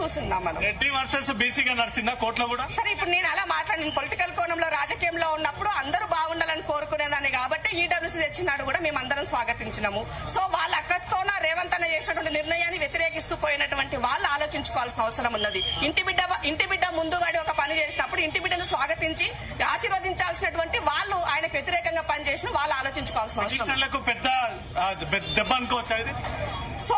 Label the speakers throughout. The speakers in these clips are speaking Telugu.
Speaker 1: చూస్తున్నాం మనం.
Speaker 2: రెడ్డి వర్సెస్ బీసీగా నడిచిందా కోర్టులో కూడా?
Speaker 1: సరే, ఇప్పుడు నేను అలా మాట్లాడిన పొలిటికల్ కోణంలో రాజకీయంలో ఉన్నప్పుడు అందరూ బాగుండాలని కోరుకునేదాన్ని కాబట్టి ఈడబ్ల్యూసీ తెచ్చినాడు కూడా మేము అందరం స్వాగతించినాము. సో వాళ్ళ అక్కస్తోన రేవంత్ అన్న చేసినటువంటి నిర్ణయాన్ని వ్యతిరేకిస్తూ పోయినటువంటి వాళ్ళు ఆలోచించుకోవాల్సిన అవసరం ఉన్నది. ఇంటి బిడ్డ ముందు వాడి ఒక పని చేసినప్పుడు ఇంటి బిడ్డను స్వాగతించి ఆశీర్వదించాల్సినటువంటి వాళ్ళు ఆయనకు వ్యతిరేకంగా పనిచేసిన వాళ్ళు ఆలోచించుకోవాల్సిన అవసరం.
Speaker 2: పెద్ద దెబ్బ అనుకోవచ్చా ఇది?
Speaker 1: సో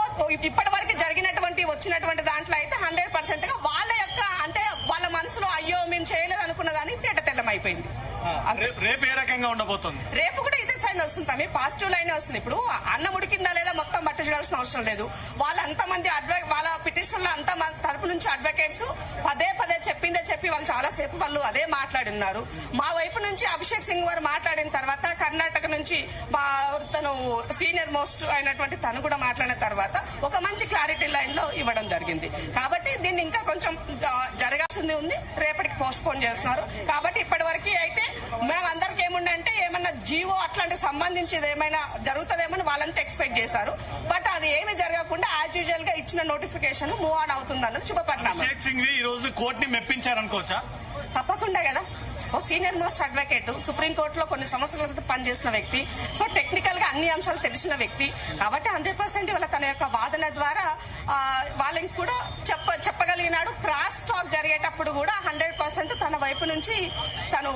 Speaker 1: ఇప్పటి వరకు జరిగినటువంటి వచ్చినటువంటి దాంట్లో అయితే 100% గా వాళ్ళ యొక్క అంటే వాళ్ళ మనసులో అయ్యో మేము చేయలేదు అనుకున్న దానికి తేట తెల్లమైపోయింది.
Speaker 2: రేపు ఏ రకంగా ఉండబోతుంది?
Speaker 1: రేపు కూడా ఇదే సైన్ వస్తుంది, పాజిటివ్ లైన్ వస్తుంది. ఇప్పుడు అన్నం ఉడికిందా లేదా మొత్తం బట్ట చూడాల్సిన అవసరం లేదు. వాళ్ళంతమంది వాళ్ళ పిటిషన్ల అంత తరపు నుంచి అడ్వకేట్స్ పదే చెప్పి వాళ్ళు చాలా సేపు వాళ్ళు అదే మాట్లాడినారు. మా వైపు నుంచి అభిషేక్ సింగ్ వారు మాట్లాడిన తర్వాత కర్ణాటక నుంచి తను సీనియర్ మోస్ట్ అయినటువంటి తను కూడా మాట్లాడిన తర్వాత ఒక మంచి క్లారిటీ లైన్ లో ఇవ్వడం జరిగింది. కాబట్టి దీన్ని ఇంకా కొంచెం జరగాల్సింది ఉంది, రేపటికి పోస్ట్ పోన్ చేస్తున్నారు. కాబట్టి ఇప్పటి వరకు అయితే మేమందరికి ఏముండంటే ఏమన్నా జీవో అట్లాంటి సంబంధించింది ఏమైనా జరుగుతుందేమని వాళ్ళంతా ఎక్స్పెక్ట్ చేశారు. బట్ అది ఏమి జరగకుండా యాజ్ యూజువల్ గా ఇచ్చిన నోటిఫికేషన్ మూవ్ ఆన్ అవుతుంది అన్నది శుభపరిణామం.
Speaker 2: అభిషేక్ సింగ్ ఈ రోజు కోర్టుని మెప్పించారనుకోవచ్చా?
Speaker 1: తప్పకుండా కదా. ఓ సీనియర్ మోస్ట్ అడ్వకేట్, సుప్రీంకోర్టులో కొన్ని సంవత్సరాల పనిచేసిన వ్యక్తి, సో టెక్నికల్ గా అన్ని అంశాలు తెలిసిన వ్యక్తి కాబట్టి 100% వాళ్ళ తన యొక్క వాదన ద్వారా వాళ్ళకి కూడా చెప్పగలిగినాడు. క్రాస్ టాక్ జరిగేటప్పుడు కూడా 100% తన వైపు నుంచి తను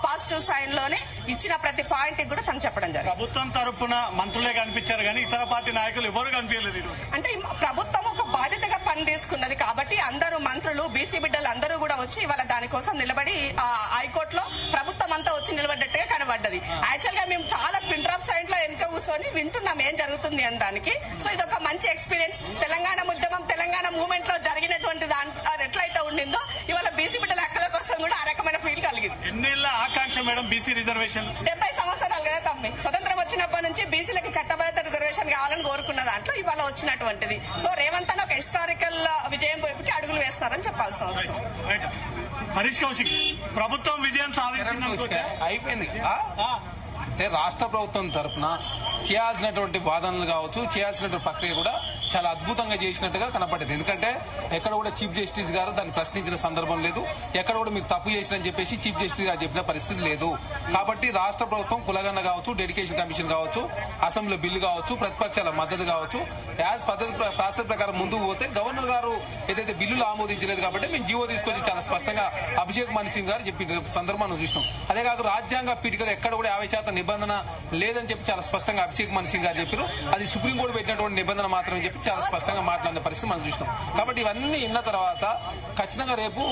Speaker 1: పాజిటివ్ సైన్ లోనే ఇచ్చిన ప్రతి పాయింట్ కూడా తను చెప్పడం జరిగింది.
Speaker 2: ప్రభుత్వం తరపున మంత్రులే కనిపించారు కానీ ఇతర పార్టీ నాయకులు ఎవరు కనిపించలేదు.
Speaker 1: అంటే ప్రభుత్వం ఒక బాధ్యతగా పని తీసుకున్నది కాబట్టి అందరూ మంత్రులు బీసీ బిడ్డలు అందరూ కూడా వచ్చి ఇవాళ దానికోసం నిలబడి హైకోర్టులో ప్రభుత్వం అంతా వచ్చి నిలబడ్డట్టుగా కనబడ్డది. యాక్చువల్ గా మేము చాలా పిన్ డ్రాప్ సైడ్ లో వెనుక కూర్చొని వింటున్నాం ఏం జరుగుతుంది అని దానికి. సో ఇది ఒక మంచి ఎక్స్పీరియన్స్. తెలంగాణ ఉద్యమం తెలంగాణ మూవ్మెంట్ లో జరిగినటువంటి ఎట్లయితే ఉండిందో ఇవాళ బీసీ బిడ్డల హక్కుల కోసం కూడా ఆ రకమైన ఫీల్ కలిగింది.
Speaker 2: ఎన్నేళ్ల ఆకాంక్ష మేడం బీసీ రిజర్వేషన్?
Speaker 1: 70 సంవత్సరాలు కదా తమ్మి. స్వతంత్రం వచ్చినప్పటి నుంచి బీసీలకి చట్టబద్ధ రిజర్వేషన్ కావాలని కోరుకున్న దాంట్లో ఇవాళ వచ్చినటువంటిది. సో రేవంత్ అని ఒక హిస్టారికల్ విజయం వైపుకి అడుగులు వేస్తారని చెప్పాల్సిన అవసరం.
Speaker 2: హరీష్ కౌశిక్, ప్రభుత్వం విజయం సాధించింది
Speaker 3: అయిపోయింది. అంటే రాష్ట్ర ప్రభుత్వం తరఫున చేయాల్సినటువంటి వాదనలు కావచ్చు, చేయాల్సినటువంటి ప్రక్రియ కూడా చాలా అద్భుతంగా చేసినట్టుగా కనపడింది. ఎందుకంటే ఎక్కడ కూడా చీఫ్ జస్టిస్ గారు దాన్ని ప్రశ్నించిన సందర్భం లేదు, ఎక్కడ కూడా మీరు తప్పు చేసినని చెప్పేసి చీఫ్ జస్టిస్ గారు చెప్పిన పరిస్థితి లేదు. కాబట్టి రాష్ట్ర ప్రభుత్వం కులగన్న కావచ్చు, డెడికేషన్ కమిషన్ కావచ్చు, అసెంబ్లీ బిల్లు కావచ్చు, ప్రతిపక్షాల మద్దతు కావచ్చు, యాజ్ పద్ధతి ప్రాసెస్ ప్రకారం ముందుకు పోతే గవర్నర్ గారు ఏదైతే బిల్లులు ఆమోదించలేదు కాబట్టి మేము జీవో తీసుకొచ్చి చాలా స్పష్టంగా అభిషేక్ మను సింగ్ గారు చెప్పిన సందర్భాన్ని చూసినాం. అదే కాదు రాజ్యాంగ పీఠికలు ఎక్కడ కూడా 50% నిబంధన లేదని చెప్పి చాలా స్పష్టంగా అభిషేక్ మను సింగ్ గారు చెప్పారు. అది సుప్రీంకోర్టు పెట్టినటువంటి నిబంధన మాత్రమే చెప్పి చాలా స్పష్టంగా మాట్లాడిన పరిస్థితి మనం చూసినాం. కాబట్టి ఇవన్నీ విన్న తర్వాత ఖచ్చితంగా రేపు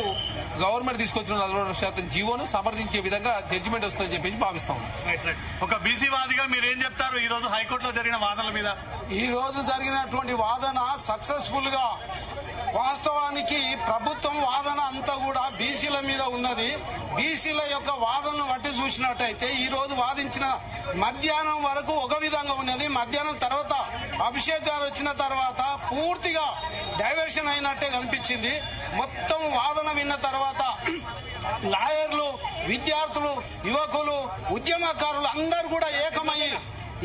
Speaker 3: గవర్నమెంట్ తీసుకొచ్చిన 40% జీవోను సమర్థించే విధంగా జడ్జిమెంట్ వస్తుందని చెప్పేసి భావిస్తాం.
Speaker 2: ఒక బీసీ వాదిగా మీరు ఏం చెప్తారు ఈ రోజు హైకోర్టులో జరిగిన వాదనల మీద?
Speaker 4: ఈ రోజు జరిగినటువంటి వాదన సక్సెస్ఫుల్ గా, వాస్తవానికి ప్రభుత్వం వాదన అంతా కూడా బీసీల మీద ఉన్నది. బీసీల యొక్క వాదనను బట్టి చూసినట్టయితే ఈ రోజు వాదించిన మధ్యాహ్నం వరకు ఒక విధంగా ఉన్నది. మధ్యాహ్నం తర్వాత అభిషేక్ గారు వచ్చిన తర్వాత పూర్తిగా డైవర్షన్ అయినట్టే కనిపించింది. మొత్తం వాదన విన్న తర్వాత లాయర్లు, విద్యార్థులు, యువకులు, ఉద్యమకారులు అందరూ కూడా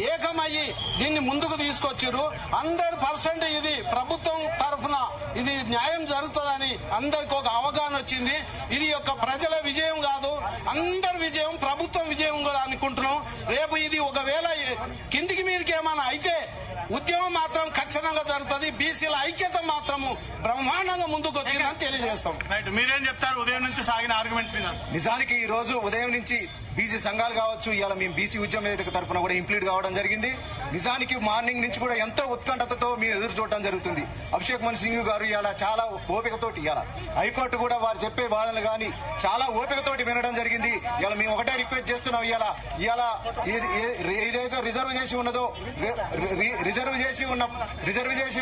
Speaker 4: ఏకమయ్యి దీన్ని ముందుకు తీసుకొచ్చారు. 100% ఇది ప్రభుత్వం తరఫున ఇది న్యాయం జరుగుతుందని అందరికి ఒక అవగాహన వచ్చింది. ఇది యొక్క ప్రజల విజయం కాదు, అందరి విజయం, ప్రభుత్వం విజయం కూడా అనుకుంటున్నాం. రేపు ఇది ఒకవేళ కిందికి మీదకి ఏమైనా అయితే ఉద్యమం మాత్రం ఖచ్చితంగా జరుగుతుంది. బీసీల ఐక్యత మాత్రము బ్రహ్మాండంగా ముందుకు వచ్చిందని తెలియజేస్తాం.
Speaker 2: మీరేం చెప్తారు ఉదయం నుంచి సాగిన ఆర్గ్యుమెంట్స్ మీద?
Speaker 5: నిజానికి ఈ రోజు ఉదయం నుంచి బీసీ సంఘాలు కావచ్చు, ఇవాళ మేము బీసీ ఉద్యమ వేదిక తరఫున కూడా ఇంప్లీట్ కావడం జరిగింది. నిజానికి మార్నింగ్ నుంచి కూడా ఎంతో ఉత్కంఠతతో మేము ఎదురు చూడటం జరుగుతుంది. అభిషేక్ మను సింగ్ గారు ఇవాళ చాలా ఓపికతోటి ఇవాళ హైకోర్టు కూడా వారు చెప్పే వాదనలు కానీ చాలా ఓపికతోటి వినడం జరిగింది. ఇవాళ మేము ఒకటే రిక్వెస్ట్ చేస్తున్నాం, ఇవాళ ఏదైతే రిజర్వ్ చేసి ఉన్నదో రిజర్వ్ చేసి